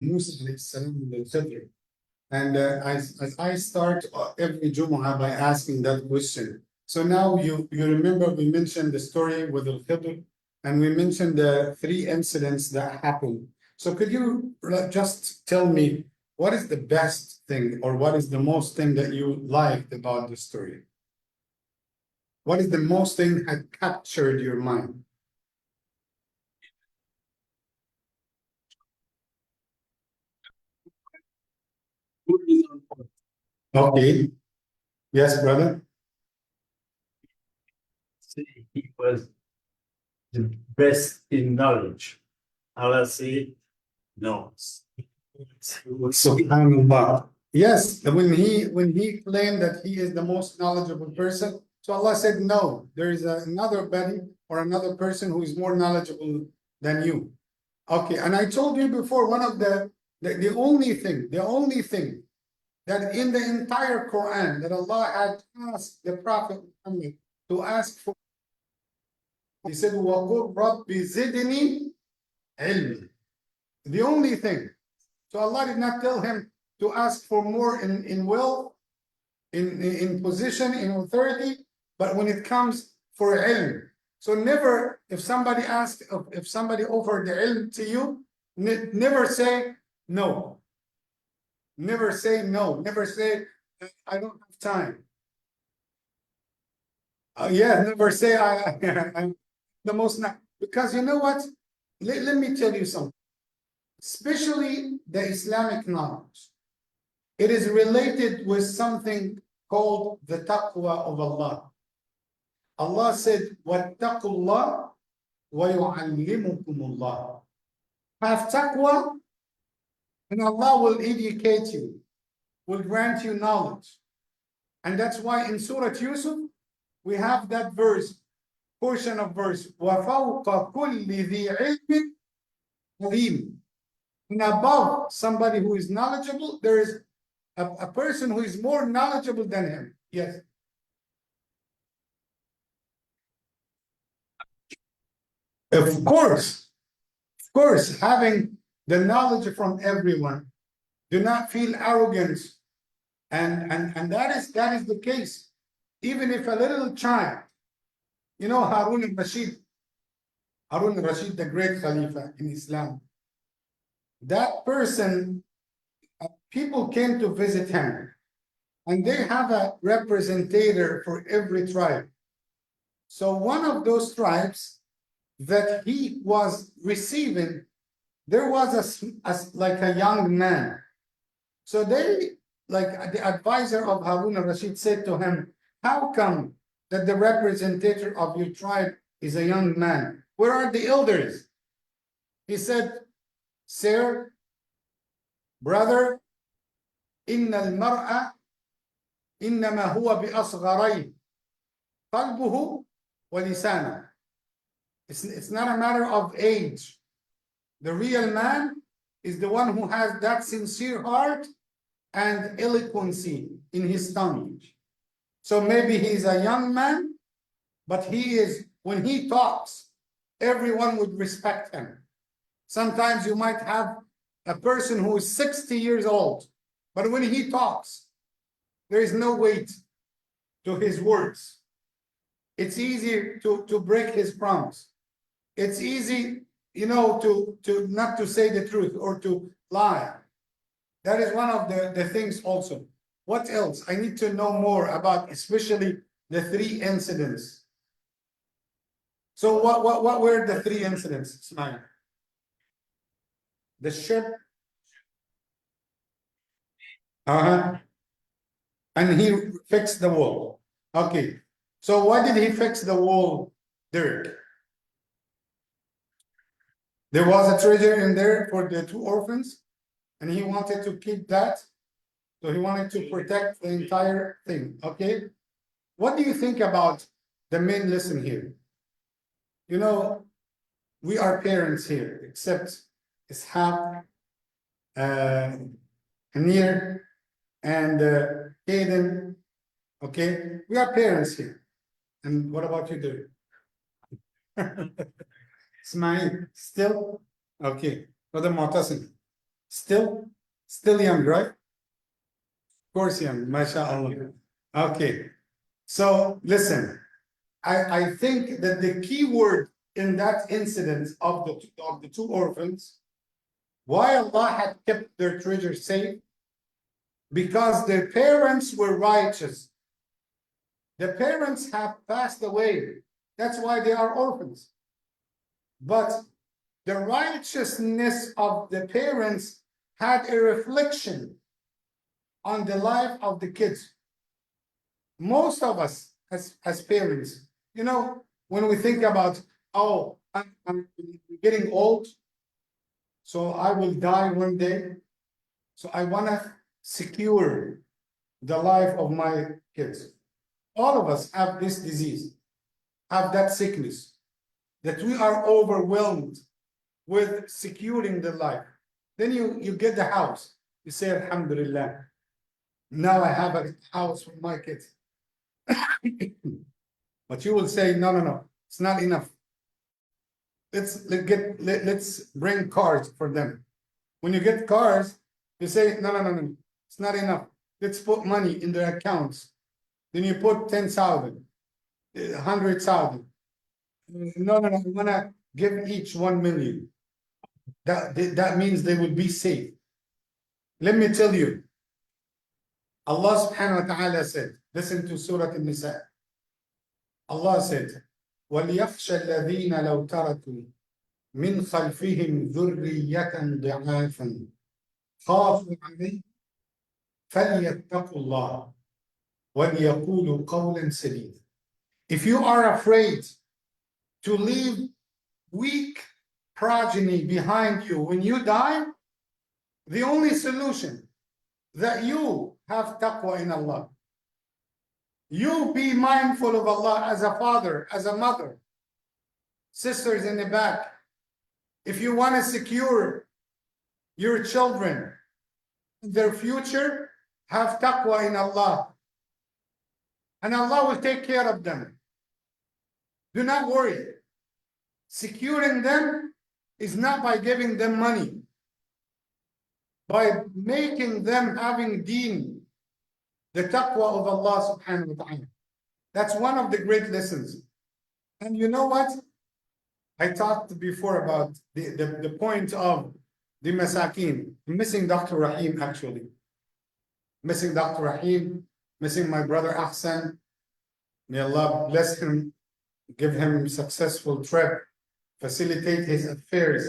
Musa alayhi salam and Al-Khidr. And as I start every Jumu'ah by asking that question. So now you remember we mentioned the story with Al-Khidr and we mentioned the three incidents that happened. So could you just tell me what is the best thing or what is the most thing that you liked about the story? What is the most thing that captured your mind? Okay. Yes, brother. He was the best in knowledge. Allah said, no. Subhanallah. Yes, when he claimed that he is the most knowledgeable person, so Allah said, no, there is another buddy or another person who is more knowledgeable than you. Okay, and I told you before, one of the only thing that in the entire Quran that Allah had asked the Prophet Muhammad to ask for, he said, وَقُلْ رَبِّ زِدْنِي عِلْمًا. The only thing. So Allah did not tell him to ask for more in wealth, in position, in authority, but when it comes for ilm. So never, if somebody asks, if somebody offered the ilm to you, never say no. Never say no. Never say, I don't have time. Yeah, never say I'm the most not. Because you know what? Let me tell you something. Especially the Islamic knowledge. It is related with something called the taqwa of Allah. Allah said, وَاتَّقُوا اللَّهَ وَيُعَلِّمُكُمُ اللَّهُ. Have taqwa and Allah will educate you, will grant you knowledge. And that's why in Surah Yusuf, we have that verse, portion of verse, وَفَوْقَ كُلِّ ذِي عِلْمٍ عَلِيمٍ. And above somebody who is knowledgeable, there is a person who is more knowledgeable than him. Yes. Of course, having the knowledge from everyone. Do not feel arrogance. And that is the case. Even if a little child, you know Harun al-Rashid, the great Khalifa in Islam, that person, people came to visit him, and they have a representative for every tribe. So one of those tribes that he was receiving, there was like a young man. So they, like the advisor of Harun al-Rashid said to him, how come that the representative of your tribe is a young man? Where are the elders? He said, sir, brother, إن المرأة إنما هو بأصغرين قلبه ولسانه. It's not a matter of age. The real man is the one who has that sincere heart and eloquency in his tongue. So maybe he's a young man, but he is, when he talks, everyone would respect him. Sometimes you might have a person who is 60 years old, but when he talks, there is no weight to his words. It's easy to break his promise. It's easy, to not to say the truth or to lie. That is one of the things also. What else? I need to know more about, especially the three incidents. So what were the three incidents, Ismail? The ship. And he fixed the wall. Okay. So why did he fix the wall, Derek? There was a treasure in there for the two orphans, and he wanted to keep that. So he wanted to protect the entire thing. Okay. What do you think about the main lesson here? You know, we are parents here, except Ishaq, Amir, and Caden. Okay, we are parents here. And what about you, Derek? Ismail, still? Okay. Brother Mu'tasim. Still young, right? Of course young, mashallah. Okay, so listen, I think that the key word in that incident of the two orphans, why Allah had kept their treasure safe, because their parents were righteous. The parents have passed away. That's why they are orphans. But the righteousness of the parents had a reflection on the life of the kids. Most of us as parents, you know, when we think about, oh, I'm getting old, so I will die one day, so I want to secure the life of my kids. All of us have this disease, have that sickness, that we are overwhelmed with securing the life. Then you get the house. You say, Alhamdulillah, now I have a house for my kids. But you will say, no, it's not enough. Let's bring cars for them. When you get cars, you say, no, it's not enough. Let's put money in their accounts. Then you put 10,000, 100,000. No, I want to give each 1 million. That means they will be safe. Let me tell you, Allah subhanahu wa ta'ala said, listen to Surah An-Nisa. Allah said, وَلْيَخْشَ الَّذِينَ لَوْ تَرَكُوا مِنْ خَلْفِهِمْ ذُرِّيَّةً ضِعَافًا خَافُوا عَلَيْهِمْ فَلْيَتَّقُوا اللَّهَ وَلْيَقُولُوا قَوْلًا سَدِيدًا. If you are afraid to leave weak progeny behind you when you die, the only solution that you have taqwa in Allah. You be mindful of Allah as a father, as a mother. Sisters in the back, if you want to secure your children, their future, have taqwa in Allah. And Allah will take care of them. Do not worry. Securing them is not by giving them money, by making them having deen, the taqwa of Allah subhanahu wa ta'ala. That's one of the great lessons. And you know what? I talked before about the point of the masakin. I'm missing Dr. Rahim actually. Missing Dr. Rahim, missing my brother Ahsan. May Allah bless him, give him a successful trip, facilitate his affairs,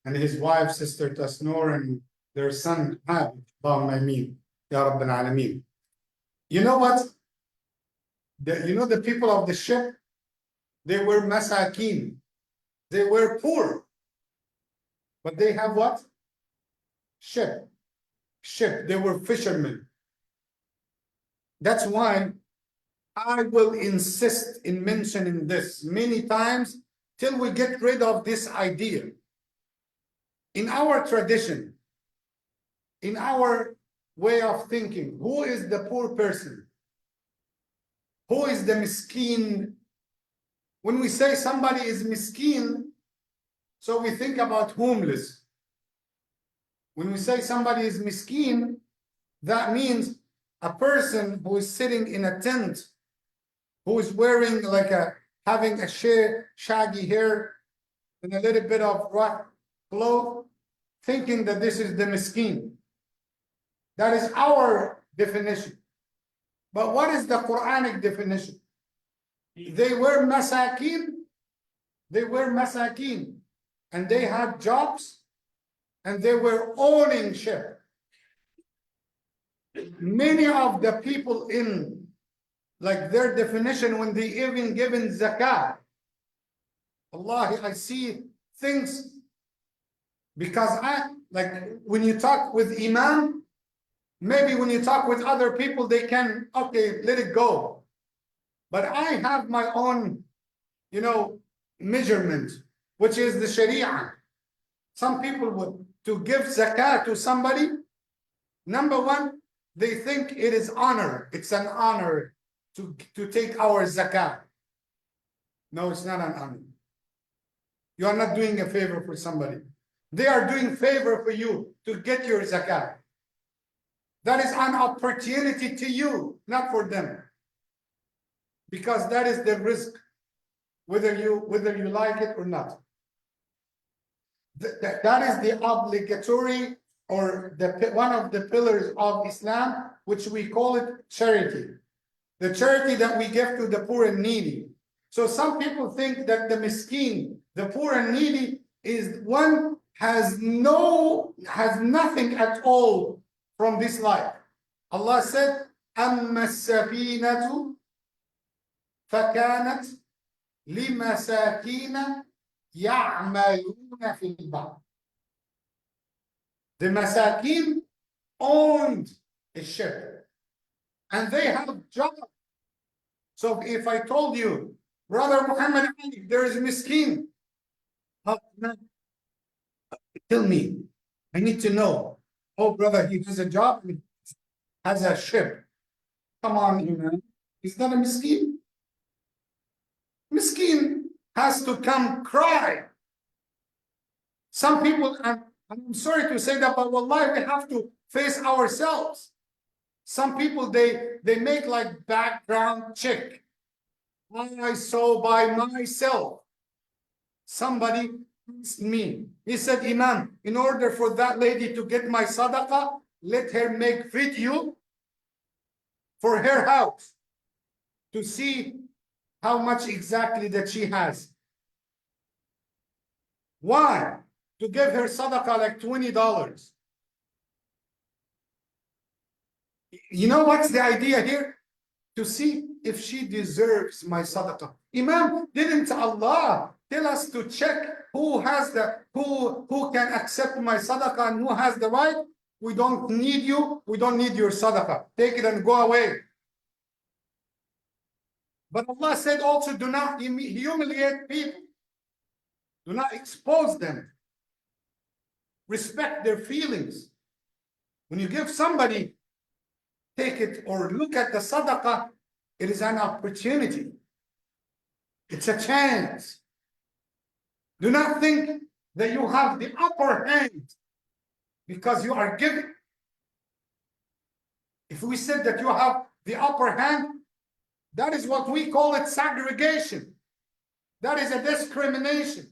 and his wife, Sister Tasnoor, and their son, Ahmed Aly, Ya Rabbil Alameen. You know what? The people of the ship, they were masakin. They were poor. But they have what? Ship. They were fishermen. That's why I will insist in mentioning this many times till we get rid of this idea. In our tradition, in our way of thinking, who is the poor person? Who is the miskin? When we say somebody is miskin, so we think about homeless. When we say somebody is miskin, that means a person who is sitting in a tent, who is wearing having a shaggy hair and a little bit of rough clothes, thinking that this is the miskin. That is our definition. But what is the Quranic definition? They were masakin. They were masakin. And they had jobs. And they were owning ship. Many of the people in their definition, when they even given zakah, Allah, I see things, because when you talk with Imam, maybe when you talk with other people, they can, okay, let it go. But I have my own, measurement, which is the Sharia. Some people would, to give zakah to somebody, number one, they think it is honor. It's an honor to take our zakah. No, it's not an honor. You are not doing a favor for somebody. They are doing favor for you to get your zakat. That is an opportunity to you, not for them. Because that is the risk, whether you like it or not. That is the obligatory, or one of the pillars of Islam, which we call it charity. The charity that we give to the poor and needy. So some people think that the miskin, the poor and needy, is one has nothing at all from this life. Allah said, أَمَّا السَّفِينَةُ فَكَانَتْ لِمَسَاكِينَ يَعْمَلُونَ فِي الْبَحْرِ. The masakin owned a ship and they have jobs. So if I told you, Brother Muhammad Ali, there is a miskin, tell me, I need to know. Oh, brother, he has a job, he has a ship. Come on, Imam. Is that a miskin? Miskin has to come cry. Some people, I'm sorry to say that, but wallahi, we have to face ourselves. Some people, they make like background check. I saw by myself. Somebody asked me, he said, Imam, in order for that lady to get my sadaqah, let her make video for her house to see how much exactly that she has. Why? To give her sadaqah like $20. You know what's the idea here? To see if she deserves my sadaqah. Imam, didn't Allah tell us to check who can accept my sadaqah and who has the right? We don't need you. We don't need your sadaqah. Take it and go away. But Allah said also, do not humiliate people. Do not expose them. Respect their feelings. When you give somebody, take it or look at the sadaqah, it is an opportunity. It's a chance. Do not think that you have the upper hand because you are giving. If we said that you have the upper hand, that is what we call it segregation. That is a discrimination.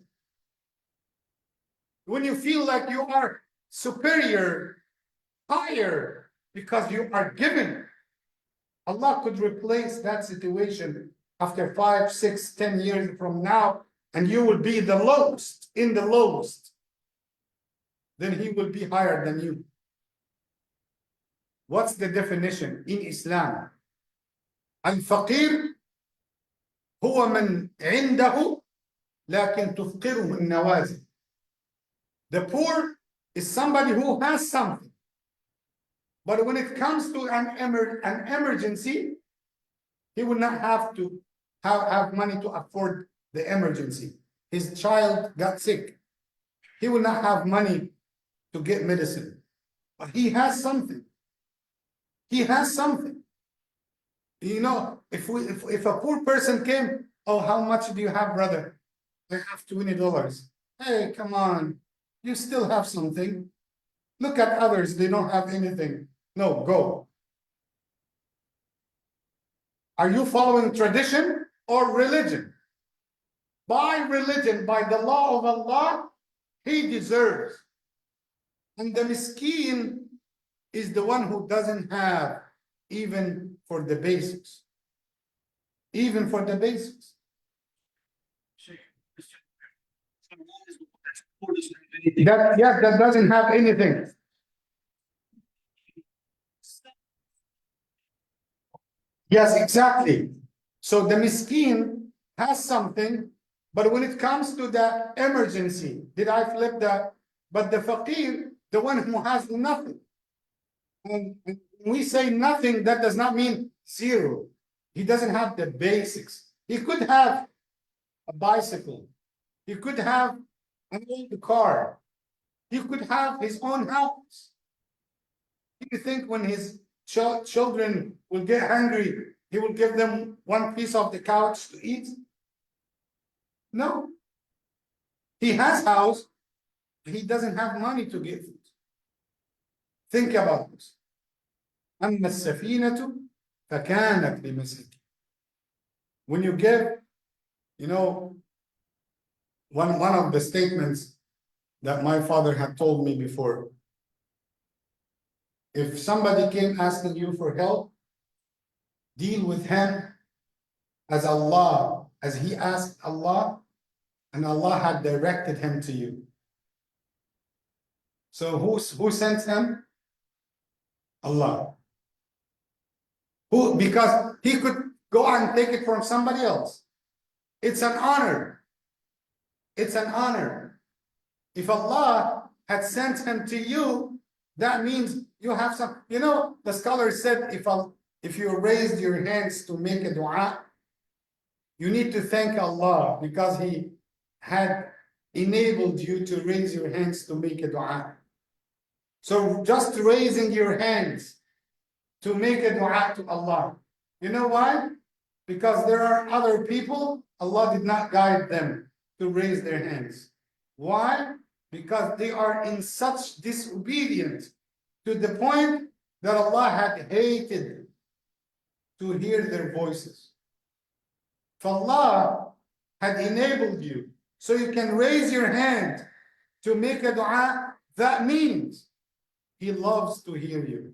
When you feel like you are superior, higher, because you are given, Allah could replace that situation after 5, 6, 10 years from now, and you will be the lowest, in the lowest. Then He will be higher than you. What's the definition in Islam? Al-Faqir huwa man عنده لكن تفقره النوازل. The poor is somebody who has something. But when it comes to an emergency, he will not have to have money to afford the emergency. His child got sick. He will not have money to get medicine. But he has something. He has something. You know, if a poor person came, oh, how much do you have, brother? I have $20. Hey, come on. You still have something. Look at others. They don't have anything. No, go. Are you following tradition or religion? By religion, by the law of Allah, he deserves. And the miskin is the one who doesn't have even for the basics. Even for the basics. That doesn't have anything. Yes, exactly. So the miskin has something, but when it comes to the emergency, did I flip that? But the faqir, the one who has nothing. And when we say nothing, that does not mean zero. He doesn't have the basics. He could have a bicycle. He could have an old car. He could have his own house. Do you think when his children will get hungry, he will give them one piece of the couch to eat? No. He has house, he doesn't have money to give it. Think about this. أما السفينة فكانت لمساكين. When you give, you know, one of the statements that my father had told me before, if somebody came asking you for help, deal with him as Allah, as he asked Allah, and Allah had directed him to you. So who sent him? Allah. Who? Because he could go and take it from somebody else. It's an honor. It's an honor. If Allah had sent him to you, that means you have some, you know, the scholar said if you raised your hands to make a dua, you need to thank Allah because he had enabled you to raise your hands to make a dua. So just raising your hands to make a dua to Allah. You know why? Because there are other people, Allah did not guide them to raise their hands. Why? Because they are in such disobedience to the point that Allah had hated to hear their voices. If Allah had enabled you so you can raise your hand to make a dua, that means He loves to hear you.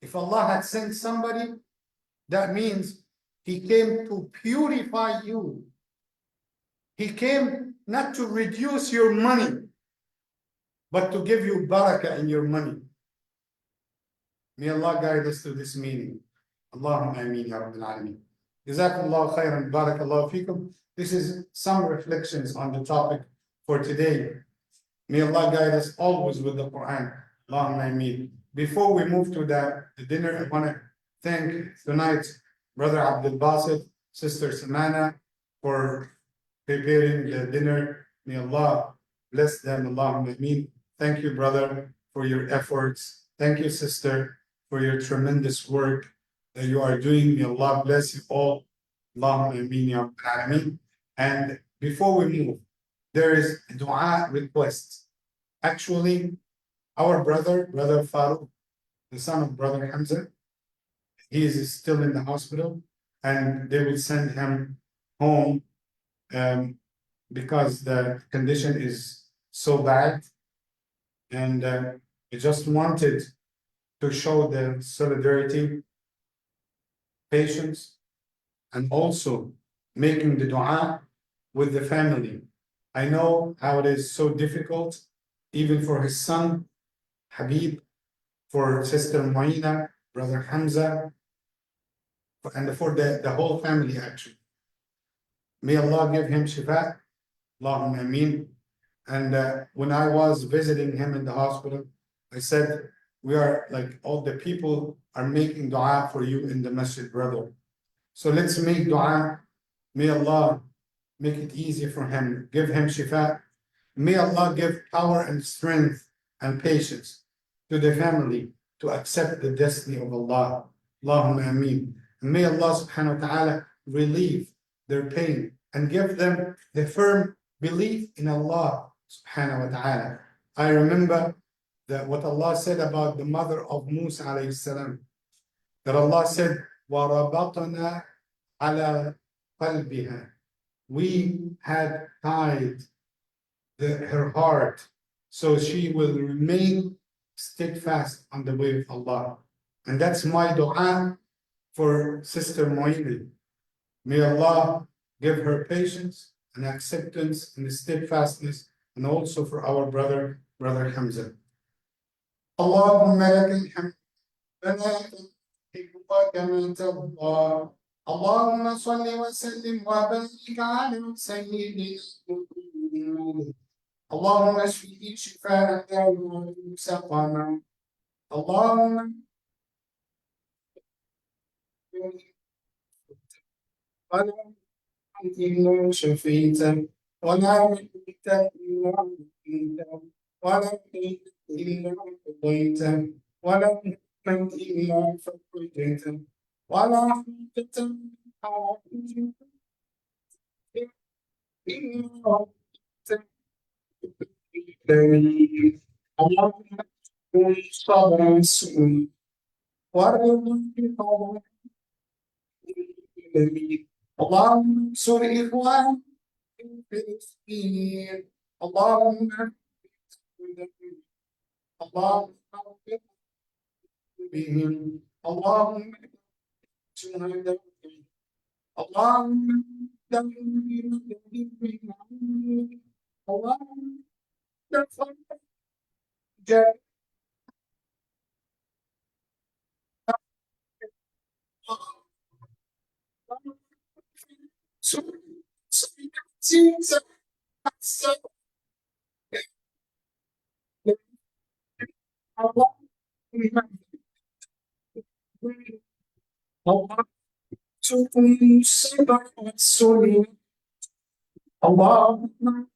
If Allah had sent somebody, that means He came to purify you. He came not to reduce your money, but to give you barakah in your money. May Allah guide us to this meaning. Allahumma ameen ya Rabbil Alameen. Jazakumullahu khairan, barakallahu feekum. This is some reflections on the topic for today. May Allah guide us always with the Quran. Allahumma ameen. Before we move to the dinner, I want to thank tonight Brother Abdul Basit, Sister Samana for preparing the dinner. May Allah bless them. Allahumma ameen. Thank you, brother, for your efforts. Thank you, sister, for your tremendous work that you are doing. May Allah bless you all. Allahumma ameen ya Rabbil Alameen. And before we move, there is a dua request. Actually, our brother Farouk, the son of Brother Hamza, he is still in the hospital, and they will send him home because the condition is so bad. And I just wanted to show the solidarity, patience, and also making the dua with the family. I know how it is so difficult, even for his son, Habib, for Sister Moina, Brother Hamza, and for the whole family, actually. May Allah give him shifa. Allahumma ameen. And when I was visiting him in the hospital, I said, we are like all the people are making dua for you in the masjid, brother. So let's make dua. May Allah make it easy for him. Give him shifa. May Allah give power and strength and patience to the family to accept the destiny of Allah. Allahumma ameen. And may Allah subhanahu wa ta'ala relieve their pain and give them the firm belief in Allah subhanahu wa ta'ala. I remember that what Allah said about the mother of Musa alayhi salam, that Allah said, وَرَبَطْنَا عَلَى قَلْبِهَا. We had tied her heart so she will remain steadfast on the way of Allah. And that's my dua for Sister Moini. May Allah give her patience and acceptance and steadfastness, and also for our brother Hamza. Allahumma lakal hamd lana tuhibbu kama tarda. Allahumma salli wa sallim wa barik ala sayyidina Muhammad. Allahumma ashfihi shifaan la yughadiru saqama. Allahumma إلا شفيته ولا ميت إلا عافيته ولا دين إلا قضيته ولا هما إلا فرجته ولا حاجة من حوائج إلا رضيته اللهم كن صبرا سوء وارض اللهم انصر إخواننا في فلسطين اللهم اللهم اغفر بهم اللهم شهداء اللهم اللهم اللهم تكون الصبر والسلم اللهم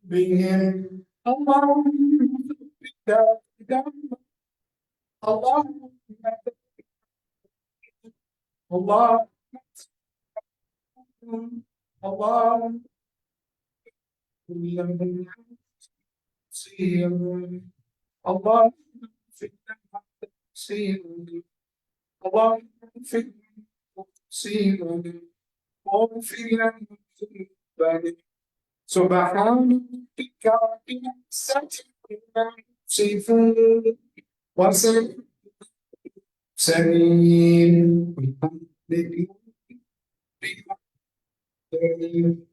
بهم اللهم اللهم اللهم اللهم اللهم اللهم اللهم واغفر لنا ذنوبنا سبحان ربك رب العزة عما يصفون وسلام والحمد لله رب العالمين.